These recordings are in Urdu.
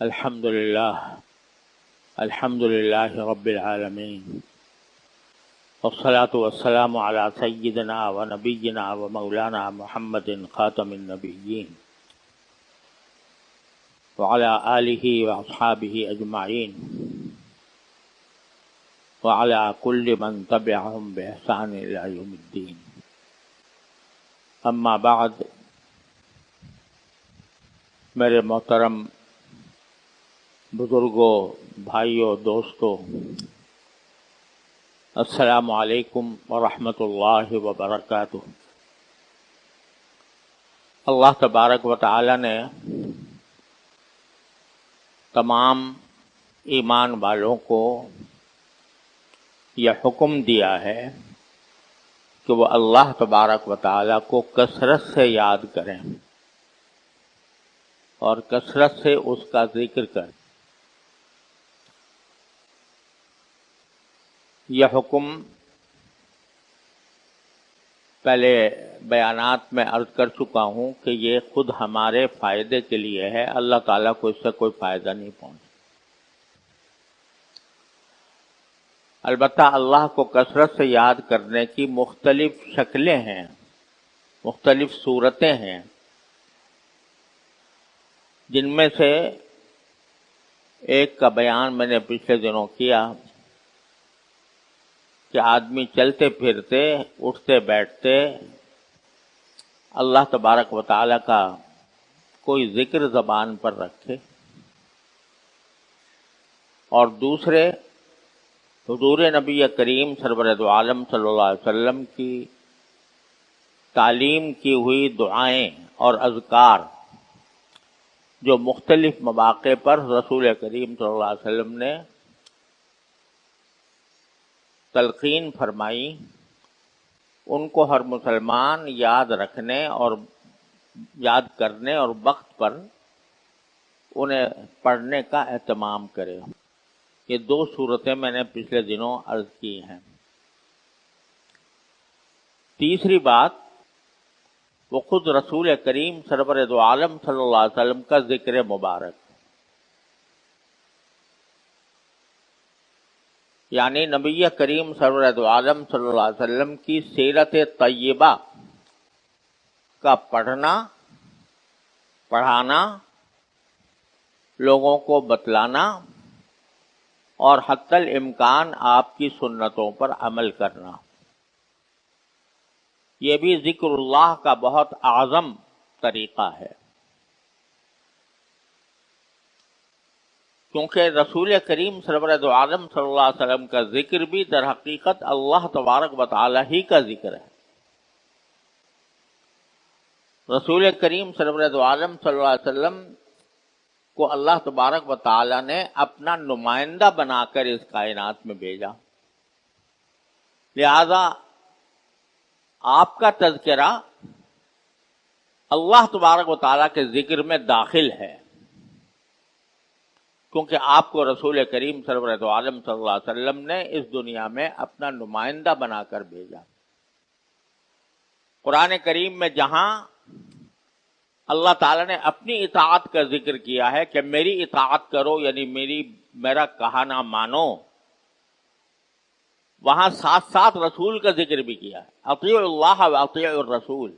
الحمد لله رب العالمين، والصلاة والسلام على سيدنا ونبينا ومولانا محمد خاتم النبيين وعلى آله وأصحابه أجمعين وعلى كل من تبعهم بإحسان إلى يوم الدين. أما بعد، میرے محترم بزرگوں، بھائیوں، دوستوں، السلام علیکم ورحمۃ اللہ وبرکاتہ۔ اللہ تبارک و تعالی نے تمام ایمان والوں کو یہ حکم دیا ہے کہ وہ اللہ تبارک و تعالی کو کثرت سے یاد کریں اور کثرت سے اس کا ذکر کریں۔ یہ حکم پہلے بیانات میں عرض کر چکا ہوں کہ یہ خود ہمارے فائدے کے لیے ہے، اللہ تعالیٰ کو اس سے کوئی فائدہ نہیں پہنچا۔ البتہ اللہ کو کثرت سے یاد کرنے کی مختلف شکلیں ہیں، مختلف صورتیں ہیں، جن میں سے ایک کا بیان میں نے پچھلے دنوں کیا کہ آدمی چلتے پھرتے، اٹھتے بیٹھتے اللہ تبارک و تعالیٰ کا کوئی ذکر زبان پر رکھے، اور دوسرے حضور نبی کریم سرور دو عالم صلی اللہ علیہ وسلم کی تعلیم کی ہوئی دعائیں اور اذکار جو مختلف مواقع پر رسول کریم صلی اللہ علیہ وسلم نے تلقین فرمائی، ان کو ہر مسلمان یاد رکھنے اور یاد کرنے اور وقت پر انہیں پڑھنے کا اہتمام کرے۔ یہ دو صورتیں میں نے پچھلے دنوں عرض کی ہیں۔ تیسری بات، وہ خود رسول کریم سرور دو عالم صلی اللہ علیہ وسلم کا ذکر مبارک، یعنی نبی کریم سرور دو عالم صلی اللہ علیہ وسلم کی سیرت طیبہ کا پڑھنا، پڑھانا، لوگوں کو بتلانا اور حتی الامکان آپ کی سنتوں پر عمل کرنا۔ یہ بھی ذکر اللہ کا بہت اعظم طریقہ ہے، کیونکہ رسول کریم سرور دو عالم صلی اللہ علیہ وسلم کا ذکر بھی در حقیقت اللہ تبارک و تعالی ہی کا ذکر ہے۔ رسول کریم سرور دو عالم صلی اللہ علیہ وسلم کو اللہ تبارک و تعالی نے اپنا نمائندہ بنا کر اس کائنات میں بھیجا، لہذا آپ کا تذکرہ اللہ تبارک و تعالی کے ذکر میں داخل ہے، کیونکہ آپ کو رسول کریم سرور دو عالم صلی اللہ علیہ وسلم نے اس دنیا میں اپنا نمائندہ بنا کر بھیجا۔ قرآن کریم میں جہاں اللہ تعالیٰ نے اپنی اطاعت کا ذکر کیا ہے کہ میری اطاعت کرو، یعنی میرا کہا نہ مانو، وہاں ساتھ ساتھ رسول کا ذکر بھی کیا ہے، اطیعوا اللہ و اطیعوا الرسول،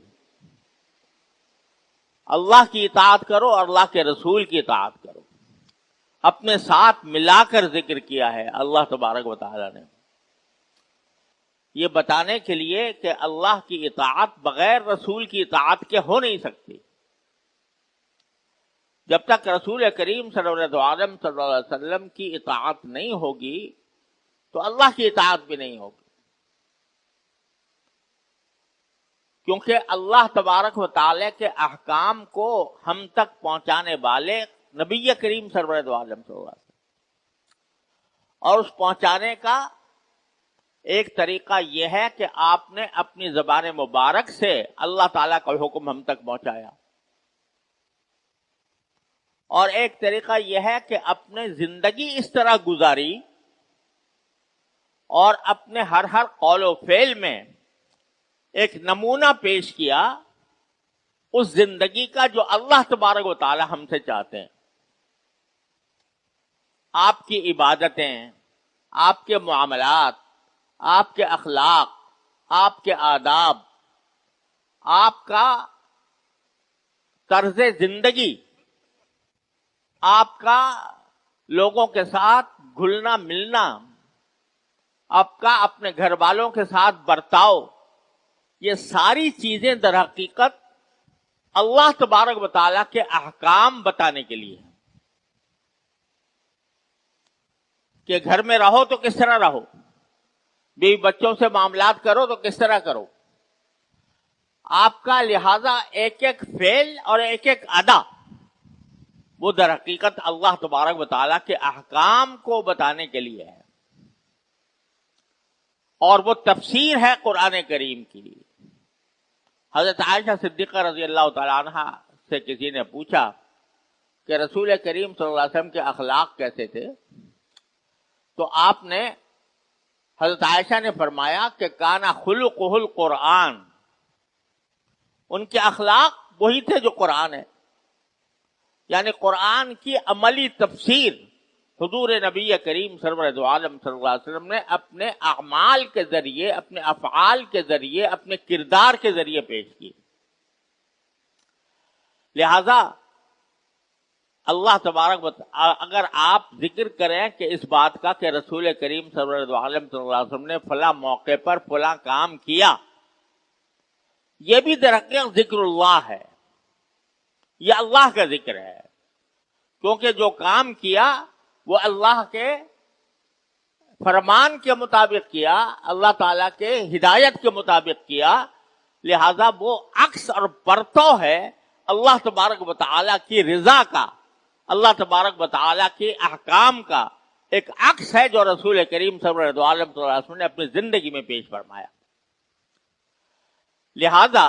اللہ کی اطاعت کرو اور اللہ کے رسول کی اطاعت کرو، اپنے ساتھ ملا کر ذکر کیا ہے اللہ تبارک و تعالی نے، یہ بتانے کے لیے کہ اللہ کی اطاعت بغیر رسول کی اطاعت کے ہو نہیں سکتی۔ جب تک رسول کریم صلی اللہ علیہ وسلم کی اطاعت نہیں ہوگی تو اللہ کی اطاعت بھی نہیں ہوگی، کیونکہ اللہ تبارک و تعالی کے احکام کو ہم تک پہنچانے والے نبی کریم سرور دو عالم صلی اللہ علیہ وسلم، اور اس پہنچانے کا ایک طریقہ یہ ہے کہ آپ نے اپنی زبان مبارک سے اللہ تعالیٰ کا حکم ہم تک پہنچایا، اور ایک طریقہ یہ ہے کہ اپنے زندگی اس طرح گزاری اور اپنے ہر قول و فعل میں ایک نمونہ پیش کیا اس زندگی کا جو اللہ تبارک و تعالی ہم سے چاہتے ہیں۔ آپ کی عبادتیں، آپ کے معاملات، آپ کے اخلاق، آپ کے آداب، آپ کا طرز زندگی، آپ کا لوگوں کے ساتھ گھلنا ملنا، آپ کا اپنے گھر والوں کے ساتھ برتاؤ، یہ ساری چیزیں در حقیقت اللہ تبارک و تعالیٰ کے احکام بتانے کے لیے ہیں کہ گھر میں رہو تو کس طرح رہو، بیوی بچوں سے معاملات کرو تو کس طرح کرو. آپ کا لہذا ایک ایک فعل اور ایک ایک ادا وہ در حقیقت اللہ تبارک و تعالیٰ کے احکام کو بتانے کے لیے ہے، اور وہ تفسیر ہے قرآن کریم کی. حضرت عائشہ صدیقہ رضی اللہ تعالیٰ عنہ سے کسی نے پوچھا کہ رسول کریم صلی اللہ علیہ وسلم کے اخلاق کیسے تھے، تو آپ نے حضرت عائشہ نے فرمایا کہ کانا خلقہ القرآن، ان کے اخلاق وہی تھے جو قرآن ہے. یعنی قرآن کی عملی تفسیر حضور نبی کریم سرور دو عالم صلی اللہ علیہ وسلم نے اپنے اعمال کے ذریعے، اپنے افعال کے ذریعے، اپنے کردار کے ذریعے پیش کی. لہذا اللہ تبارک اگر آپ ذکر کریں کہ اس بات کا کہ رسول کریم سرور دو عالم صلی اللہ علیہ وسلم نے فلاں موقع پر فلاں کام کیا، یہ بھی درحقیقت ذکر اللہ ہے، یہ اللہ کا ذکر ہے، کیونکہ جو کام کیا وہ اللہ کے فرمان کے مطابق کیا، اللہ تعالیٰ کے ہدایت کے مطابق کیا. لہذا وہ عکس اور پرتو ہے اللہ تبارک و تعالیٰ کی رضا کا، اللہ تبارک و تعالیٰ کے احکام کا ایک عکس ہے جو رسول کریم صلی اللہ علیہ وسلم نے اپنی زندگی میں پیش فرمایا. لہذا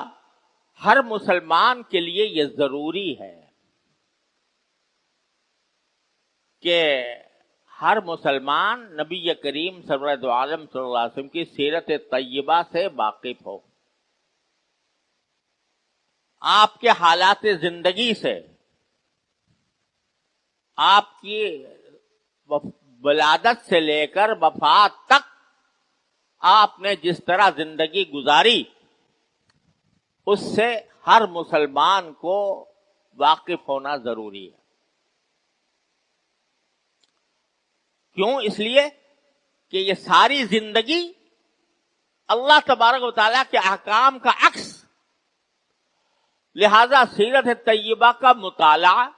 ہر مسلمان کے لیے یہ ضروری ہے کہ ہر مسلمان نبی کریم صلی اللہ علیہ وسلم کی سیرت طیبہ سے واقف ہو، آپ کے حالات زندگی سے، آپ کی ولادت سے لے کر وفات تک آپ نے جس طرح زندگی گزاری اس سے ہر مسلمان کو واقف ہونا ضروری ہے. کیوں؟ اس لیے کہ یہ ساری زندگی اللہ تبارک و تعالیٰ کے احکام کا عکس. لہذا سیرت طیبہ کا مطالعہ،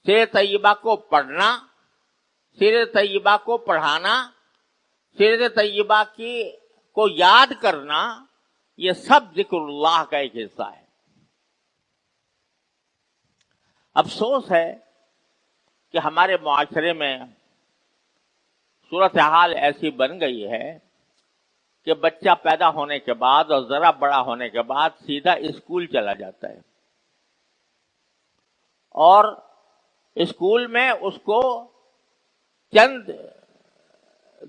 سیرت طیبہ کو پڑھنا، سیرت طیبہ کو پڑھانا، سیرت طیبہ کو یاد کرنا، یہ سب ذکر اللہ کا ایک حصہ ہے. افسوس ہے کہ ہمارے معاشرے میں صورتحال ایسی بن گئی ہے کہ بچہ پیدا ہونے کے بعد اور ذرا بڑا ہونے کے بعد سیدھا اسکول چلا جاتا ہے، اور اسکول میں اس کو چند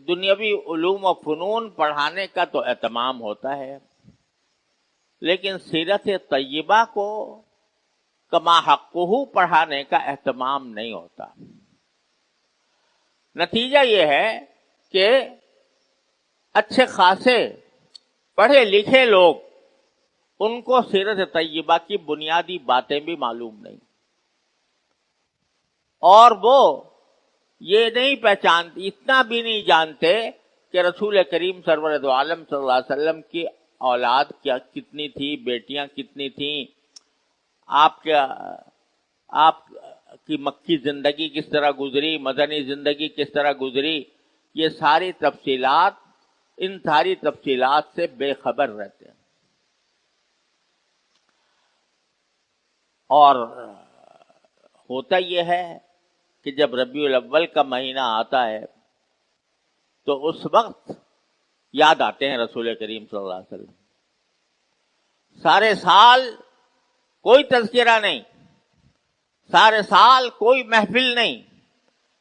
دنیاوی علوم و فنون پڑھانے کا تو اہتمام ہوتا ہے، لیکن سیرت طیبہ کو کما حقہ پڑھانے کا اہتمام نہیں ہوتا. نتیجہ یہ ہے کہ اچھے خاصے پڑھے لکھے لوگ، ان کو سیرت طیبہ کی بنیادی باتیں بھی معلوم نہیں، اور وہ یہ نہیں پہچانتے، اتنا بھی نہیں جانتے کہ رسول کریم سرور دو عالم صلی اللہ علیہ وسلم کی اولاد کیا کتنی تھی، بیٹیاں کتنی تھیں، آپ کی مکی زندگی کس طرح گزری، مدنی زندگی کس طرح گزری، یہ ساری تفصیلات، ان ساری تفصیلات سے بے خبر رہتے ہیں. اور ہوتا یہ ہے کہ جب ربیع الاول کا مہینہ آتا ہے تو اس وقت یاد آتے ہیں رسول کریم صلی اللہ علیہ وسلم. سارے سال کوئی تذکرہ نہیں، سارے سال کوئی محفل نہیں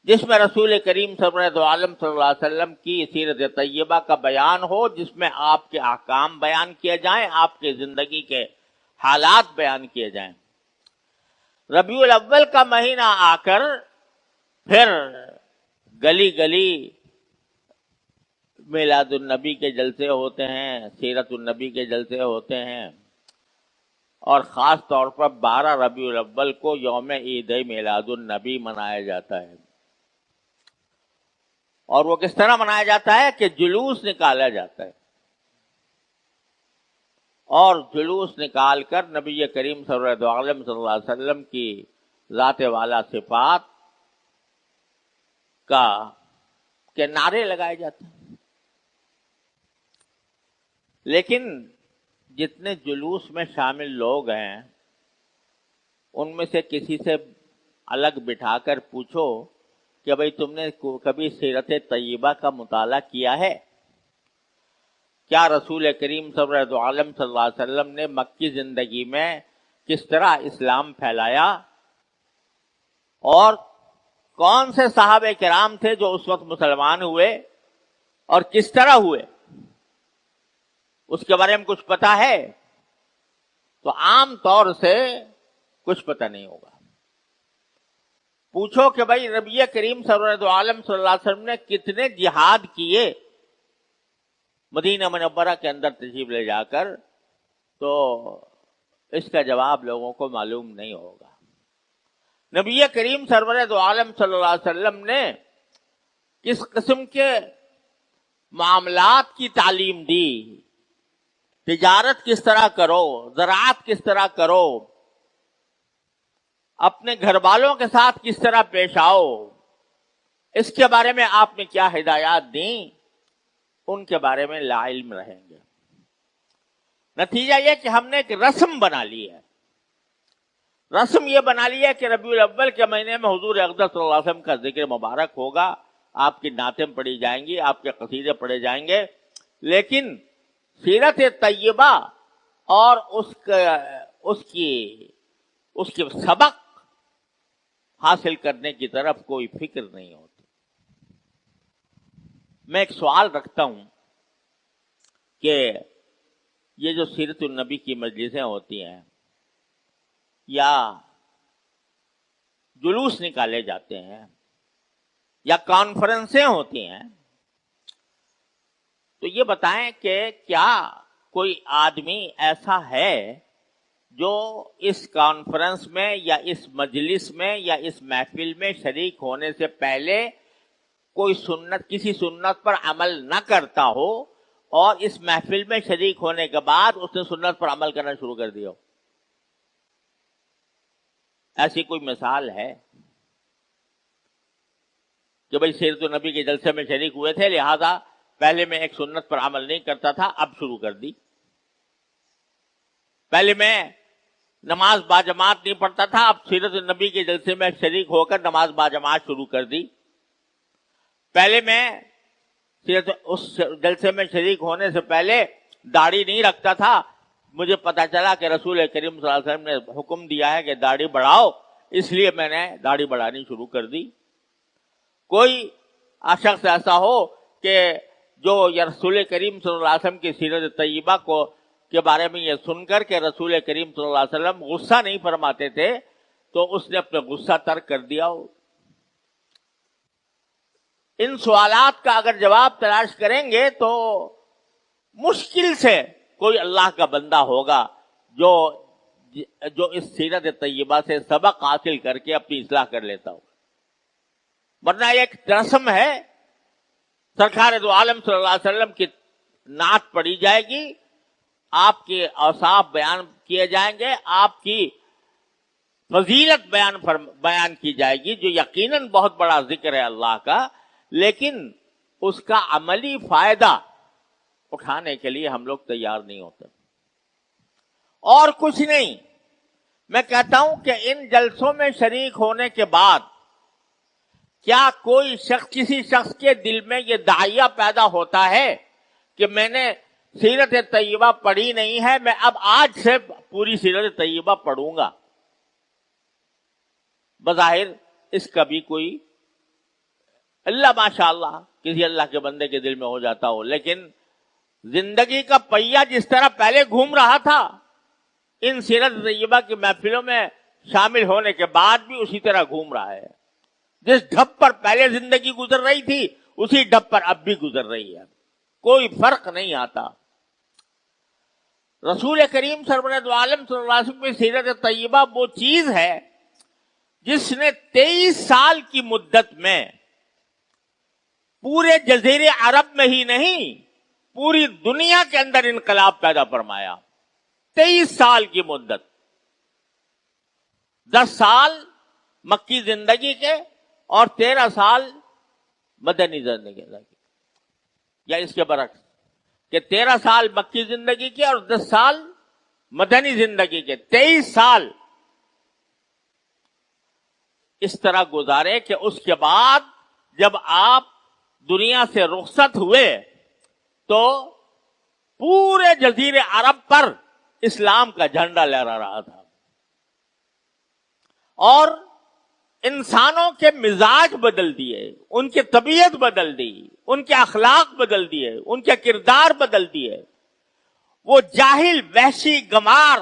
جس میں رسول کریم صلی اللہ علیہ وسلم کی سیرت طیبہ کا بیان ہو، جس میں آپ کے احکام بیان کیے جائیں، آپ کے زندگی کے حالات بیان کیے جائیں. ربیع الاول کا مہینہ آ کر پھر گلی گلی میلاد النبی کے جلسے ہوتے ہیں، سیرت النبی کے جلسے ہوتے ہیں، اور خاص طور پر 12 ربیع الاول کو یوم عید میلاد النبی منایا جاتا ہے۔ اور وہ کس طرح منایا جاتا ہے کہ جلوس نکالا جاتا ہے، اور جلوس نکال کر نبی کریم صلی اللہ علیہ وسلم کی ذات والا صفات کے نعرے لگائے جاتے ہیں۔ لیکن جتنے جلوس میں شامل لوگ ہیں ان میں سے کسی سے الگ بٹھا کر پوچھو کہ بھئی تم نے کبھی سیرت طیبہ کا مطالعہ کیا ہے؟ کیا رسول کریم صلی اللہ علیہ وسلم نے مکی زندگی میں کس طرح اسلام پھیلایا، اور کون سے صحابہ کرام تھے جو اس وقت مسلمان ہوئے اور کس طرح ہوئے، اس کے بارے میں کچھ پتا ہے؟ تو عام طور سے کچھ پتہ نہیں ہوگا۔ پوچھو کہ بھائی نبی کریم صلی اللہ علیہ وسلم نے کتنے جہاد کیے مدینہ منورہ کے اندر تشریف لے جا کر، تو اس کا جواب لوگوں کو معلوم نہیں ہوگا۔ نبی کریم سرور دو عالم صلی اللہ علیہ وسلم نے کس قسم کے معاملات کی تعلیم دی، تجارت کس طرح کرو، زراعت کس طرح کرو، اپنے گھر والوں کے ساتھ کس طرح پیش آؤ، اس کے بارے میں آپ نے کیا ہدایات دیں، ان کے بارے میں لا علم رہیں گے۔ نتیجہ یہ کہ ہم نے ایک رسم بنا لی ہے، رسم یہ بنا لی ہے کہ ربیع الاول کے مہینے میں حضور اقدس صلی اللہ علیہ وسلم کا ذکر مبارک ہوگا، آپ کی نعتیں پڑھی جائیں گی، آپ کے قصیدے پڑھے جائیں گے، لیکن سیرت طیبہ اور اس کی سبق حاصل کرنے کی طرف کوئی فکر نہیں ہوتی۔ میں ایک سوال رکھتا ہوں کہ یہ جو سیرت النبی کی مجلسیں ہوتی ہیں یا جلوس نکالے جاتے ہیں یا کانفرنسیں ہوتی ہیں، تو یہ بتائیں کہ کیا کوئی آدمی ایسا ہے جو اس کانفرنس میں یا اس مجلس میں یا اس محفل میں شریک ہونے سے پہلے کوئی کسی سنت پر عمل نہ کرتا ہو، اور اس محفل میں شریک ہونے کے بعد اس نے سنت پر عمل کرنا شروع کر دیا ہو؟ ایسی کوئی مثال ہے کہ بھئی سیرت النبی کے جلسے میں شریک ہوئے تھے، لہذا پہلے میں ایک سنت پر عمل نہیں کرتا تھا، اب شروع کر دی؟ پہلے میں نماز باجماعت نہیں پڑھتا تھا، اب سیرت النبی کے جلسے میں شریک ہو کر نماز باجماعت شروع کر دی؟ پہلے میں اس جلسے میں شریک ہونے سے پہلے داڑھی نہیں رکھتا تھا، مجھے پتا چلا کہ رسول کریم صلی اللہ علیہ وسلم نے حکم دیا ہے کہ داڑھی بڑھاؤ، اس لیے میں نے داڑھی بڑھانی شروع کر دی۔ کوئی شخص ایسا ہو کہ جو رسول کریم صلی اللہ علیہ وسلم کی سیرت طیبہ کے بارے میں یہ سن کر کہ رسول کریم صلی اللہ علیہ وسلم غصہ نہیں فرماتے تھے، تو اس نے اپنا غصہ ترک کر دیا ہو۔ ان سوالات کا اگر جواب تلاش کریں گے تو مشکل سے کوئی اللہ کا بندہ ہوگا جو اس سیرت طیبہ سے سبق حاصل کر کے اپنی اصلاح کر لیتا ہو، ورنہ ایک رسم ہے، سرکار دو عالم صلی اللہ علیہ وسلم کی نعت پڑھی جائے گی، آپ کے اوصاف بیان کیے جائیں گے، آپ کی فضیلت بیان کی جائے گی، جو یقیناً بہت بڑا ذکر ہے اللہ کا، لیکن اس کا عملی فائدہ اٹھانے کے لیے ہم لوگ تیار نہیں ہوتے، اور کچھ نہیں۔ میں کہتا ہوں کہ ان جلسوں میں شریک ہونے کے بعد کیا کوئی شخص، کسی شخص کے دل میں یہ داعیہ پیدا ہوتا ہے کہ میں نے سیرت طیبہ پڑھی نہیں ہے، میں اب آج سے پوری سیرت طیبہ پڑھوں گا؟ بظاہر اس کا بھی کوئی، اللہ ماشاءاللہ کسی اللہ کے بندے کے دل میں ہو جاتا ہو، لیکن زندگی کا پہیہ جس طرح پہلے گھوم رہا تھا، ان سیرت طیبہ کی محفلوں میں شامل ہونے کے بعد بھی اسی طرح گھوم رہا ہے۔ جس ڈھب پر پہلے زندگی گزر رہی تھی اسی ڈھب پر اب بھی گزر رہی ہے، کوئی فرق نہیں آتا۔ رسول کریم سرورد عالم صلی اللہ علیہ وسلم کی سیرت طیبہ وہ چیز ہے جس نے 23 سال کی مدت میں پورے جزیرے عرب میں ہی نہیں پوری دنیا کے اندر انقلاب پیدا فرمایا۔ 23 سال کی مدت، 10 سال مکی زندگی کے اور 13 سال مدنی زندگی یا اس کے برعکس کہ 13 سال مکی زندگی کے اور 10 سال مدنی زندگی کے، 23 سال اس طرح گزارے کہ اس کے بعد جب آپ دنیا سے رخصت ہوئے تو پورے جزیرے عرب پر اسلام کا جھنڈا لہرا رہا تھا، اور انسانوں کے مزاج بدل دیے، ان کی طبیعت بدل دی، ان کے اخلاق بدل دیے، ان کے کردار بدل دیے۔ وہ جاہل وحشی گمار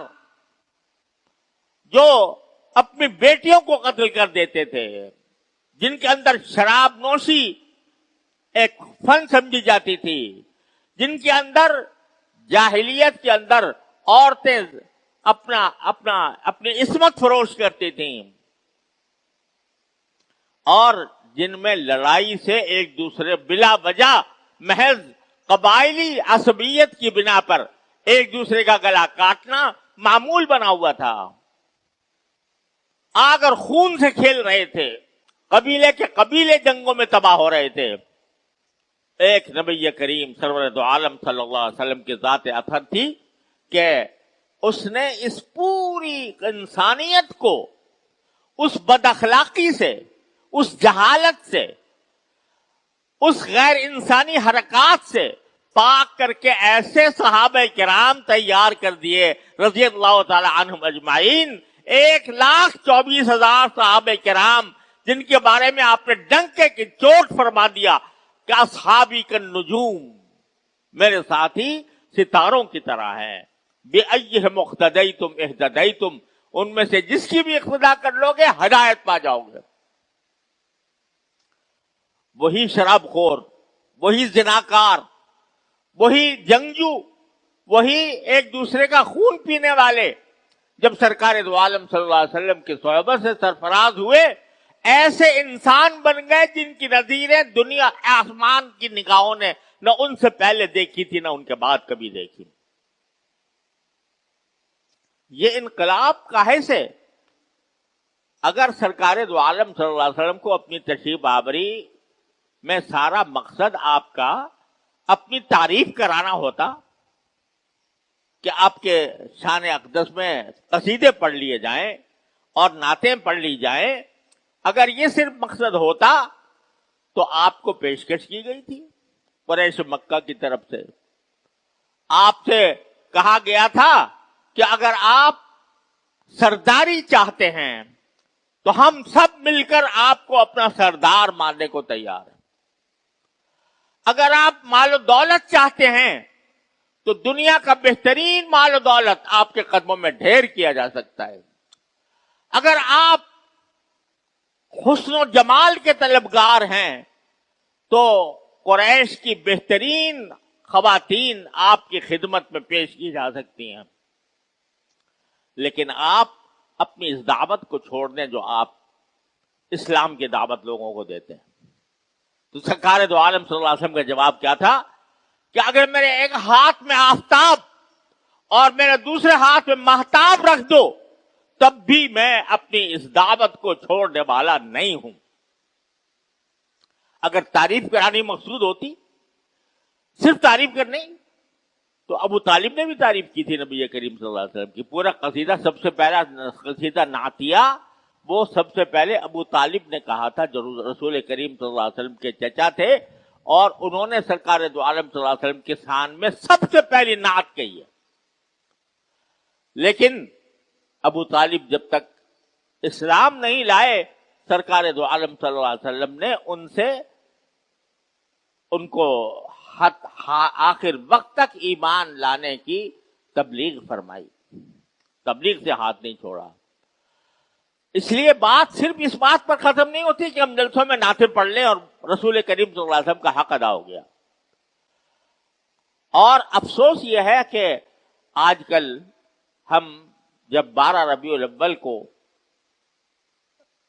جو اپنی بیٹیوں کو قتل کر دیتے تھے، جن کے اندر شراب نوشی ایک فن سمجھی جاتی تھی، جن کے اندر جاہلیت کے اندر عورتیں اپنی عصمت فروش کرتی تھیں، اور جن میں لڑائی سے ایک دوسرے بلا وجہ محض قبائلی عصبیت کی بنا پر ایک دوسرے کا گلا کاٹنا معمول بنا ہوا تھا۔ آگ اور خون سے کھیل رہے تھے، قبیلے کے قبیلے جنگوں میں تباہ ہو رہے تھے۔ ایک نبی کریم سرور دو عالم صلی اللہ علیہ وسلم کی ذات اطہر تھی کہ اس نے اس پوری انسانیت کو اس بد اخلاقی سے، اس جہالت سے، اس غیر انسانی حرکات سے پاک کر کے ایسے صحابہ کرام تیار کر دیے رضی اللہ تعالی عنہم اجمعین، 1,24,000 صحابہ کرام جن کے بارے میں آپ نے ڈنکے کی چوٹ فرما دیا کہ اصحابی کا نجوم، میرے ساتھی ستاروں کی طرح ہیں، بِأَيِّهِمْ اقْتَدَيْتُمْ اهْتَدَيْتُمْ، ان میں سے جس کی بھی اقتدا کر لو گے ہدایت پا جاؤ گے۔ وہی شراب خور، وہی زناکار، وہی جنگجو، وہی ایک دوسرے کا خون پینے والے جب سرکار دو عالم صلی اللہ علیہ وسلم کی صحبت سے سرفراز ہوئے، ایسے انسان بن گئے جن کی نظیریں دنیا آسمان کی نگاہوں نے نہ ان سے پہلے دیکھی تھی نہ ان کے بعد کبھی دیکھی۔ یہ انقلاب کاہے سے؟ اگر سرکار دو عالم صلی اللہ علیہ وسلم کو اپنی تشریف آوری میں سارا مقصد آپ کا اپنی تعریف کرانا ہوتا کہ آپ کے شان اقدس میں قصیدے پڑھ لیے جائیں اور نعتیں پڑھ لی جائیں، اگر یہ صرف مقصد ہوتا تو آپ کو پیشکش کی گئی تھی قریش مکہ کی طرف سے۔ آپ سے کہا گیا تھا کہ اگر آپ سرداری چاہتے ہیں تو ہم سب مل کر آپ کو اپنا سردار ماننے کو تیار ہیں۔ اگر آپ مال و دولت چاہتے ہیں تو دنیا کا بہترین مال و دولت آپ کے قدموں میں ڈھیر کیا جا سکتا ہے۔ اگر آپ حسن و جمال کے طلبگار ہیں تو قریش کی بہترین خواتین آپ کی خدمت میں پیش کی جا سکتی ہیں، لیکن آپ اپنی اس دعوت کو چھوڑ دیں جو آپ اسلام کی دعوت لوگوں کو دیتے ہیں۔ تو سرکار دو عالم صلی اللہ علیہ وسلم کا جواب کیا تھا کہ اگر میرے ایک ہاتھ میں آفتاب اور میرے دوسرے ہاتھ میں مہتاب رکھ دو تب بھی میں اپنی اس دعوت کو چھوڑنے والا نہیں ہوں۔ اگر تعریف کرانی مقصود ہوتی، صرف تعریف کرنی، تو ابو طالب نے بھی تعریف کی تھی نبی کریم صلی اللہ علیہ وسلم کی۔ پورا قصیدہ، سب سے پہلا قصیدہ نعتیہ وہ سب سے پہلے ابو طالب نے کہا تھا، جو رسول کریم صلی اللہ علیہ وسلم کے چچا تھے، اور انہوں نے سرکار دو عالم صلی اللہ علیہ وسلم کے شان میں سب سے پہلی نعت کہی ہے۔ لیکن ابو طالب جب تک اسلام نہیں لائے، سرکار دو عالم صلی اللہ علیہ وسلم نے ان کو آخر وقت تک ایمان لانے کی تبلیغ فرمائی، تبلیغ سے ہاتھ نہیں چھوڑا۔ اس لیے بات صرف اس بات پر ختم نہیں ہوتی کہ ہم جلسوں میں نعتیں پڑھ لیں اور رسول کریم صلی اللہ علیہ وسلم کا حق ادا ہو گیا. اور افسوس یہ ہے کہ آج کل ہم جب 12 ربیع الاول کو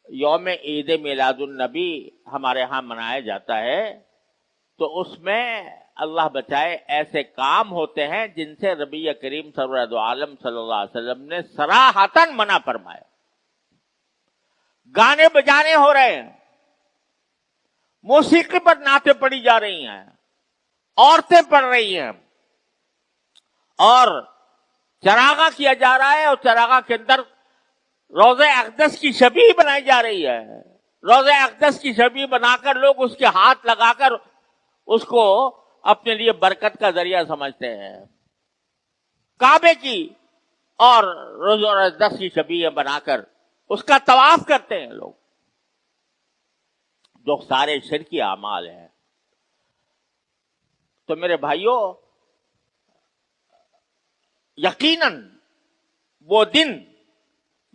یوم عید میلاد النبی ہمارے ہاں منایا جاتا ہے تو اس میں اللہ بچائے ایسے کام ہوتے ہیں جن سے نبی کریم سرور دو عالم صلی اللہ علیہ وسلم نے صراحتاً منع فرمایا. گانے بجانے ہو رہے ہیں, موسیقی پر نعتیں پڑھی جا رہی ہیں, عورتیں پڑھ رہی ہیں, اور چراغاں کیا جا رہا ہے, اور چراغاں کے اندر روضہ اقدس کی شبیہ بنائی جا رہی ہے. روضہ اقدس کی شبیہ بنا کر لوگ اس کے ہاتھ لگا کر اس کو اپنے لیے برکت کا ذریعہ سمجھتے ہیں. کعبے کی اور روضہ اقدس کی شبیہ بنا کر اس کا طواف کرتے ہیں لوگ, جو سارے شرکی اعمال ہیں. تو میرے بھائیوں, یقیناً وہ دن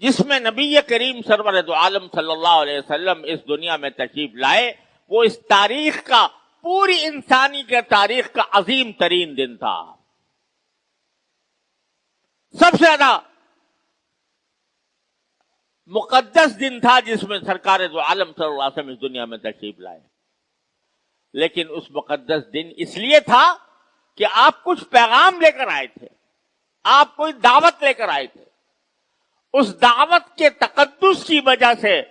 جس میں نبی کریم سرور دو عالم صلی اللہ علیہ وسلم اس دنیا میں تشریف لائے, وہ اس تاریخ کا, پوری انسانی کے تاریخ کا عظیم ترین دن تھا. سب سے زیادہ مقدس دن تھا جس میں سرکار دو عالم صلی اللہ علیہ وسلم اس دنیا میں تشریف لائے. لیکن اس مقدس دن اس لیے تھا کہ آپ کچھ پیغام لے کر آئے تھے, آپ کوئی دعوت لے کر آئے تھے. اس دعوت کے تقدس کی وجہ سے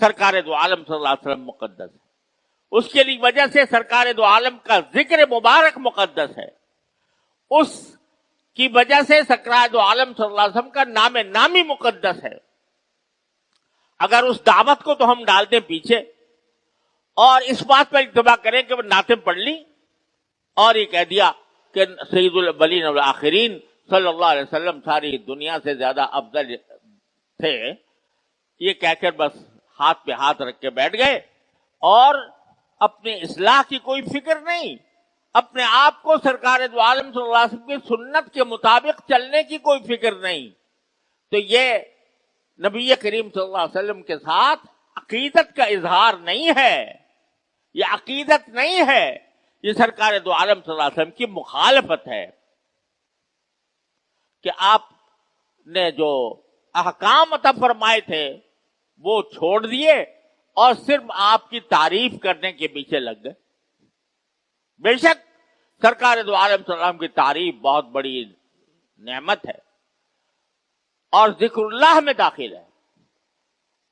سرکار دو عالم صلی اللہ علیہ وسلم مقدس ہے. اس کے لیے وجہ سے سرکار دو عالم کا ذکر مبارک مقدس ہے. اس کی وجہ سے سرکار دو عالم صلی اللہ علیہ وسلم کا نام نامی مقدس ہے. اگر اس دعوت کو تو ہم ڈال دیں پیچھے اور اس بات پر اتباع کریں کہ وہ نعتیں پڑھ لی اور یہ کہہ دیا کہ سید الاولین والآخرین صلی اللہ علیہ وسلم ساری دنیا سے زیادہ افضل تھے, یہ کہہ کر بس ہاتھ پہ ہاتھ رکھ کے بیٹھ گئے اور اپنی اصلاح کی کوئی فکر نہیں, اپنے آپ کو سرکار دو عالم صلی اللہ علیہ وسلم کی سنت کے مطابق چلنے کی کوئی فکر نہیں, تو یہ نبی کریم صلی اللہ علیہ وسلم کے ساتھ عقیدت کا اظہار نہیں ہے, یہ عقیدت نہیں ہے, یہ سرکار دو عالم صلی اللہ علیہ وسلم کی مخالفت ہے کہ آپ نے جو احکام عطا فرمائے تھے وہ چھوڑ دیے اور صرف آپ کی تعریف کرنے کے پیچھے لگ گئے. بے شک سرکار دو عالم صلی اللہ علیہ وسلم کی تعریف بہت بڑی نعمت ہے اور ذکر اللہ میں داخل ہے.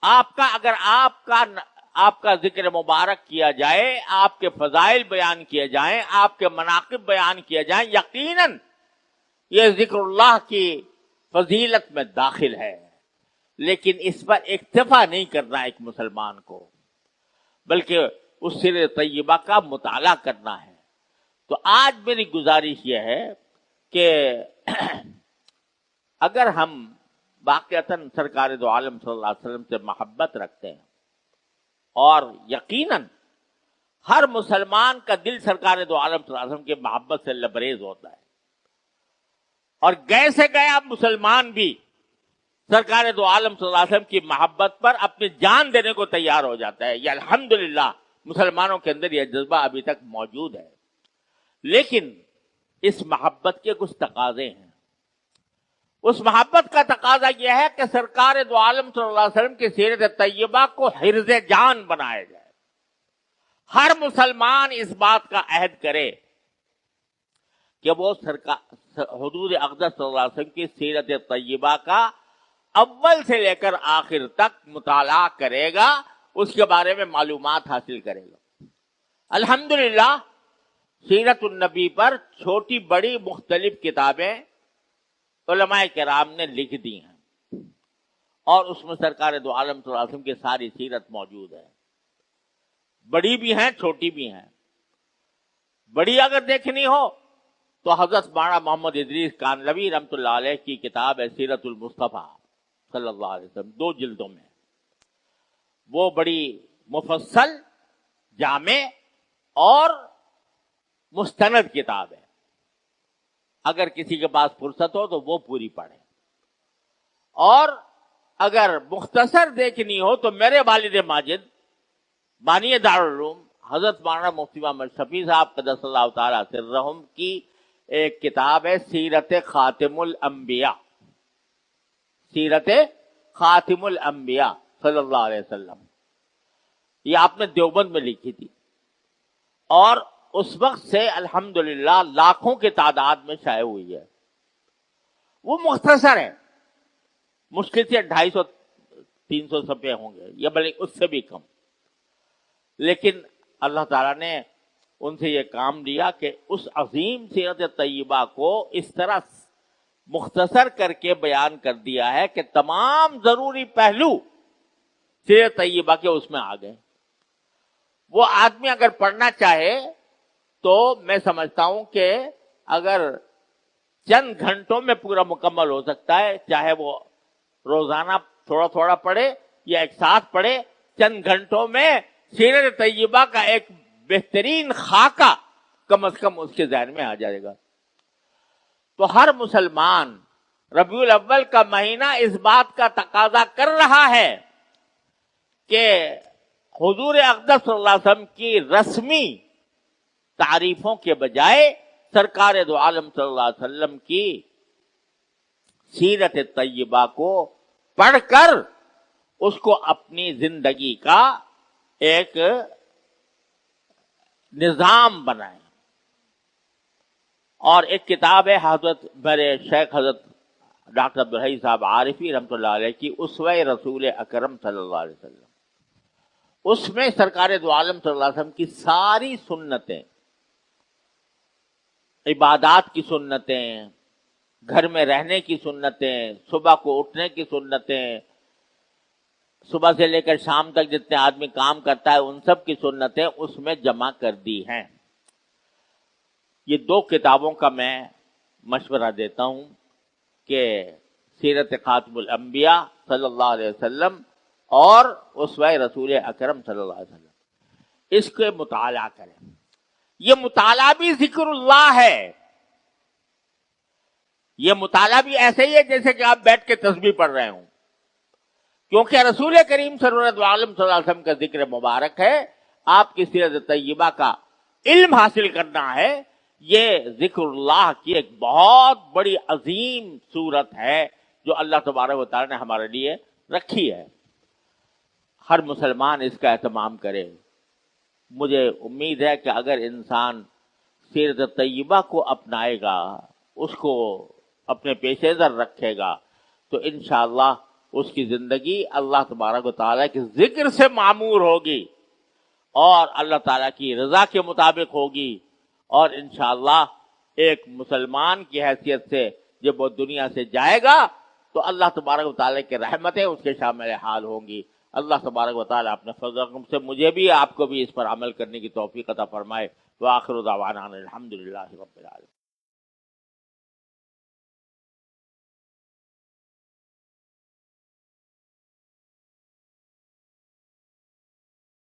آپ کا اگر آپ کا ذکر مبارک کیا جائے, آپ کے فضائل بیان کیے جائیں, آپ کے مناقب بیان کیے جائیں, یقیناً یہ ذکر اللہ کی فضیلت میں داخل ہے. لیکن اس پر اکتفا نہیں کرنا ایک مسلمان کو, بلکہ اس سیر طیبہ کا مطالعہ کرنا ہے. تو آج میری گزارش یہ ہے کہ اگر ہم واقعتاً سرکار دو عالم صلی اللہ علیہ وسلم سے محبت رکھتے ہیں, اور یقیناً ہر مسلمان کا دل سرکار دو عالم صلی اللہ علیہ وسلم کی محبت سے لبریز ہوتا ہے, اور گئے سے گیا مسلمان بھی سرکار دو عالم صلی اللہ علیہ وسلم کی محبت پر اپنی جان دینے کو تیار ہو جاتا ہے. یہ الحمدللہ مسلمانوں کے اندر یہ جذبہ ابھی تک موجود ہے. لیکن اس محبت کے کچھ تقاضے ہیں. اس محبت کا تقاضا یہ ہے کہ سرکار دو عالم صلی اللہ علیہ وسلم کی سیرت طیبہ کو حرز جان بنایا جائے. ہر مسلمان اس بات کا عہد کرے کہ وہ حضور اقدس صلی اللہ علیہ وسلم کی سیرت طیبہ کا اول سے لے کر آخر تک مطالعہ کرے گا, اس کے بارے میں معلومات حاصل کرے گا. الحمدللہ سیرت النبی پر چھوٹی بڑی مختلف کتابیں علماء کرام نے لکھ دی ہیں, اور اس میں سرکار دو عالم صلی اللہ علیہ وسلم کی ساری سیرت موجود ہے. بڑی بھی ہیں, چھوٹی بھی ہیں. بڑی اگر دیکھنی ہو تو حضرت مولانا محمد ادریس کانلوی رحمۃ اللہ علیہ کی کتاب ہے سیرت المصطفیٰ صلی اللہ علیہ وسلم, 2 جلدوں میں. وہ بڑی مفصل, جامع اور مستند کتاب ہے. اگر کسی کے پاس فرصت ہو تو وہ پوری پڑھیں. اور اگر مختصر دیکھنی ہو تو میرے والد ماجد بانی دارالعلوم حضرت مولانا مفتی محمد شفیع صاحب قدس اللہ تعالیٰ سرہم کی ایک کتاب ہے سیرت خاتم الانبیاء، سیرت خاتم الانبیاء صلی اللہ علیہ وسلم. یہ آپ نے دیوبند میں لکھی تھی اور اس وقت سے الحمدللہ لاکھوں کی تعداد میں شائع ہوئی ہے. وہ مختصر ہے، مشکل سے 250-300 صفحے ہوں گے یا بلکہ اس سے بھی کم. لیکن اللہ تعالیٰ نے ان سے یہ کام لیا کہ اس عظیم سیرت طیبہ کو اس طرح مختصر کر کے بیان کر دیا ہے کہ تمام ضروری پہلو سیرت طیبہ کے اس میں آ گئے. وہ آدمی اگر پڑھنا چاہے تو میں سمجھتا ہوں کہ اگر چند گھنٹوں میں پورا مکمل ہو سکتا ہے، چاہے وہ روزانہ تھوڑا تھوڑا پڑھے یا ایک ساتھ پڑھے، چند گھنٹوں میں سیرت طیبہ کا ایک بہترین خاکہ کم از کم اس کے ذہن میں آ جائے گا. تو ہر مسلمان ربیع الاول کا مہینہ اس بات کا تقاضا کر رہا ہے کہ حضور اقدس صلی اللہ علیہ وسلم کی رسمی تعریفوں کے بجائے سرکار دو عالم صلی اللہ علیہ وسلم کی سیرت طیبہ کو پڑھ کر اس کو اپنی زندگی کا ایک نظام بنائیں. اور ایک کتاب ہے حضرت میرے شیخ حضرت ڈاکٹر عبدالحی صاحب عارفی رحمۃ اللہ علیہ کی اسوہ رسول اکرم صلی اللہ علیہ وسلم. اس میں سرکار دو عالم صلی اللہ علیہ وسلم کی ساری سنتیں، عبادات کی سنتیں، گھر میں رہنے کی سنتیں، صبح کو اٹھنے کی سنتیں، صبح سے لے کر شام تک جتنے آدمی کام کرتا ہے ان سب کی سنتیں اس میں جمع کر دی ہیں. یہ 2 کتابوں کا میں مشورہ دیتا ہوں کہ سیرت خاتم الانبیاء صلی اللہ علیہ وسلم اور اسوہ رسول اکرم صلی اللہ علیہ وسلم، اس کے مطالعہ کریں. یہ مطالعہ بھی ذکر اللہ ہے، یہ مطالعہ بھی ایسے ہی ہے جیسے کہ آپ بیٹھ کے تسبیح پڑھ رہے ہوں، کیونکہ رسول کریم سرورت عالم صلی اللہ علیہ وسلم کا ذکر مبارک ہے. آپ کی سیرت طیبہ کا علم حاصل کرنا ہے. یہ ذکر اللہ کی ایک بہت بڑی عظیم صورت ہے جو اللہ تبارک و تعالی نے ہمارے لیے رکھی ہے. ہر مسلمان اس کا اہتمام کرے. مجھے امید ہے کہ اگر انسان سیرت طیبہ کو اپنائے گا، اس کو اپنے پیش نظر رکھے گا، تو انشاءاللہ اس کی زندگی اللہ تبارک و تعالیٰ کے ذکر سے معمور ہوگی اور اللہ تعالیٰ کی رضا کے مطابق ہوگی. اور انشاءاللہ ایک مسلمان کی حیثیت سے جب وہ دنیا سے جائے گا تو اللہ تبارک و تعالیٰ کی رحمتیں اس کے شامل حال ہوں گی. اللہ تبارک و تعالیٰ اپنے فضل و کرم سے مجھے بھی آپ کو بھی اس پر عمل کرنے کی توفیق عطا فرمائے. وآخر دعوانا الحمدللہ رب العالمین.